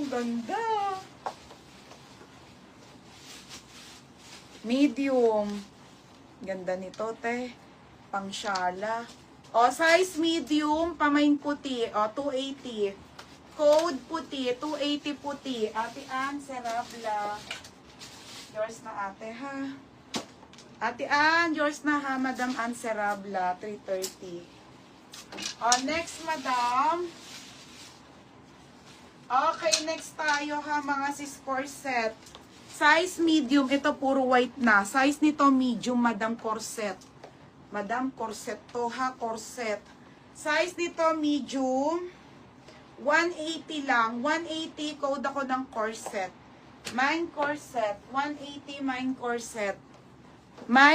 Ang ganda. Medium. Ganda nito, te. Pang syala. O, size medium, pamain puti. O, 280. Code puti, 280 puti. Ate Ann, Serabla. Yours na ate, ha? Ate Ann, yours na ha, Madam Ann Serabla, 330. O, next, Madam. Okay, next tayo ha, mga sis corset. Size medium, ito puro white na. Size nito medium, Madam Corset. Madam Corset to ha, corset. Size nito medium, 180 lang. 180, code ako ng corset. Mine corset, 180 mine corset. Mine